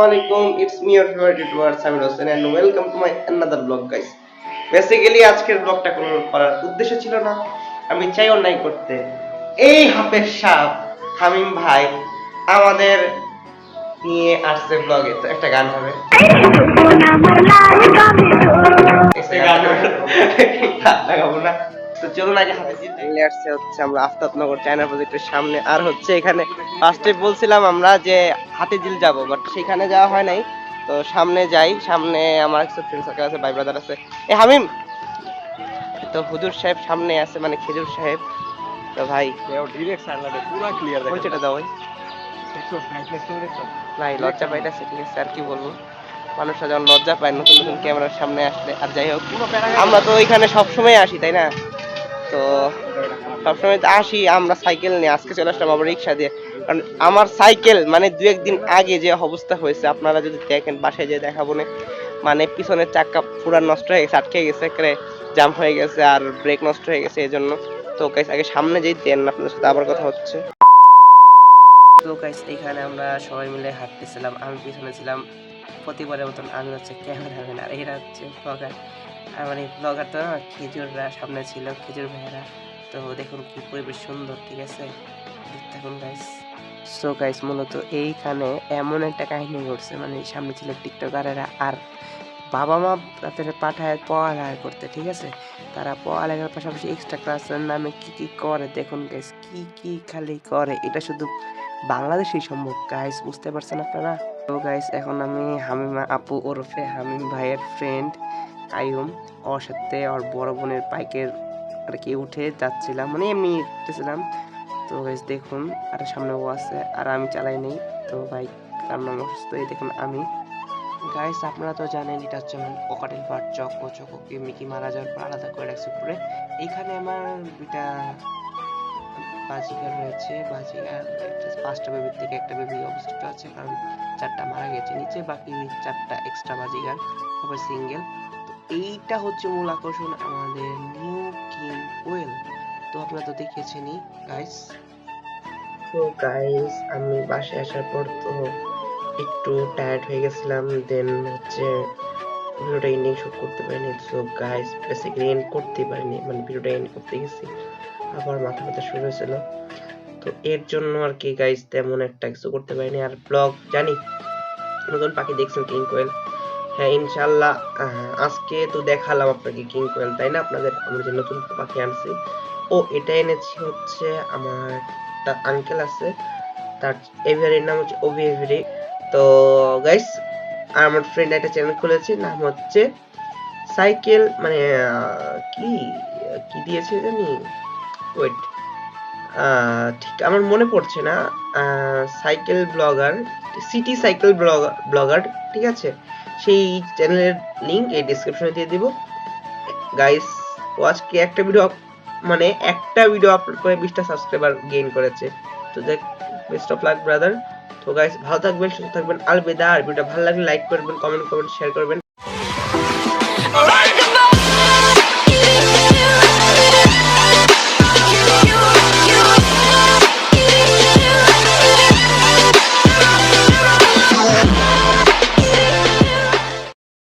Assalamualaikum, it's me your favorite YouTuber Samir Hossain and welcome to my another vlog guys. Basically আজকের ব্লগটা কোনো করার উদ্দেশ্য ছিল না, আমি চাই অন্যায় করতে। এই হাফের সাপ হামিম ভাই আমাদের নিয়ে আসছে ব্লগে, তো একটা গান হবে। তো চলুন আগে হাতে জিতে আসছে হচ্ছে আমরা আফতাবনগর চায়না প্রজেক্টের সামনে, আর হচ্ছে এখানে ফার্স্টে বলছিলাম আমরা যে হাতিঝিল যাব, বাট সেখানে যাওয়া হয় নাই। তো সামনে যাই, সামনে আমার কিছু ফ্রেন্ড সার্কেল আছে, ভাই ব্রাদার আছে। এ হামিম, তো হুজুর সাহেব সামনে আছে, মানে খেজুর সাহেব। তো ভাই ডিরেক্ট সানলাইটে পুরো ক্লিয়ার দেখা পরিচয়টা দাও ভাই। দেখছো ব্রাইটনেস তো দেখছো নাই লজ্জা পাইতেছে, ঠিক আছে, আর কি বলবো, মানুষরা যখন লজ্জা পায় নতুন নতুন ক্যামেরার সামনে আসলে। আর যাই হোক, আমরা তো ওইখানে সবসময় আসি, তাই না? তো সবসময় তো আসি আমরা সাইকেল নিয়ে, আজকে চলে আসলাম আবার রিক্সা দিয়ে। কারণ আমার সাইকেল মানে দু একদিন আগে যে অবস্থা হয়েছে আপনারা যদি দেখেন, বাসায় যেয়ে দেখাবো না, মানে পিছনের চাক্কা পুরা নষ্ট হয়ে গেছে, আটকে গেছে, জাম হয়ে গেছে, আর ব্রেক নষ্ট হয়ে গেছে এই জন্য। তো গাইস আগে সামনে যেই দেন, আপনাদের সাথে আবার কথা হচ্ছে। তো গাইস এইখানে আমরা সবাই মিলে হাঁটতেছিলাম, আমি পিছনে ছিলাম প্রতিবারের মতন, আমি হচ্ছে ক্যামেরাম্যান আর এরা হচ্ছে ব্লগার। আর মানে ব্লগার তো না, খেজুররা সামনে ছিল, খেজুর ভাইয়েরা। তো দেখুন কি পরিবেশ সুন্দর, ঠিক আছে, দেখুন গাইস। সো গাইস মূলত এইখানে এমন একটা কাহিনী ঘটছে, মানে সামনে ছিল টিকটকারেরা, আর বাবা মা তাদের পাঠায় পড়ালেখা করতে, ঠিক আছে। তারা পড়ালেখার পাশাপাশি এক্সট্রা ক্লাসের নামে কি কি করে দেখুন গাইস, কি কি খালি করে, এটা শুধু বাংলাদেশেই সম্ভব গাইস, বুঝতে পারছেন আপনারা? তো গাইস এখন আমি হামিমা আপু ওরফে হামিম ভাইয়ের ফ্রেন্ড কাইয়ুম, ওর সাথে ওর বড় বোনের বাইকের আর কি উঠে যাচ্ছিলাম, মানে এমনি উঠতেছিলাম। তো গাইস দেখুন, আর সামনে ও আছে, আর আমি চালাই নেই। তো বাইক কার নাম অসুস্থ, এই দেখুন আমি। গাইস আপনারা তো জানেন এটা হচ্ছে ককাটেল পার্ক, চকোকে মিকি মারা যাওয়ার পর আলাদা করে রাখছে উপরে। এইখানে আমার দুইটা বাজিগার রয়েছে, বাজিগার পাঁচটা বেবির থেকে একটা বেবি অবশিষ্ট আছে, কারণ চারটা মারা গেছে নিচে, বাকি চারটা এক্সট্রা বাজিগার, তবে সিঙ্গেল। তো এইটা হচ্ছে মূল আকর্ষণ আমাদের নিউ কিং কোয়েল। তো আপনারা তো দেখেছেনই গাইস। তো গাইস আমি বাসায় আসার পর তো একটু টায়ার্ড হয়ে গেছিলাম, দেন হচ্ছে ভিডিওটা এন্ডিং শুট করতে পারিনি। সো গাইস বেসিক্যালি এন্ড করতে পারিনি, মানে ভিডিওটা এন্ড করতে গেছি, আবার মাথা ব্যথা শুরু হয়েছিল। তো এর জন্য আর কি গাইস তেমন একটা কিছু করতে পারিনি। আর ব্লগ জানি নতুন পাখি দেখছেন কিং কোয়েল, হ্যাঁ ইনশাল্লাহ আজকে তো দেখালাম আপনাকে কিং কোয়েল, তাই না? আপনাদের আমরা যে নতুন পাখি আনছি, ও এটা এনেছি হচ্ছে আমার একটা আঙ্কেল আছে, তার এভিয়ারির নাম হচ্ছে ওভি এভিয়ারি। তো গাইস আর আমার ফ্রেন্ড একটা চ্যানেল খুলেছে, নাম হচ্ছে সাইকেল, মানে কি কি দিয়েছে জানি, ওয়েট ঠিক আমার মনে পড়ছে না, cycle blogger, city cycle blogger, ঠিক আছে। সেই চ্যানেলের লিংক এই ডেসক্রিপশনে দিয়ে দিব গাইস। ও আজকে একটা ভিডিও, মানে একটা ভিডিও আপলোড করে 20টা সাবস্ক্রাইবার গেইন করেছে। তো দেখ, বেস্ট অফ লাক ব্রাদার। তো গাইস ভালো থাকবেন, সুস্থ থাকবেন, আলবিদা। আর ভিডিওটা ভালো লাগলে লাইক করবেন, কমেন্ট করবেন, শেয়ার করবেন।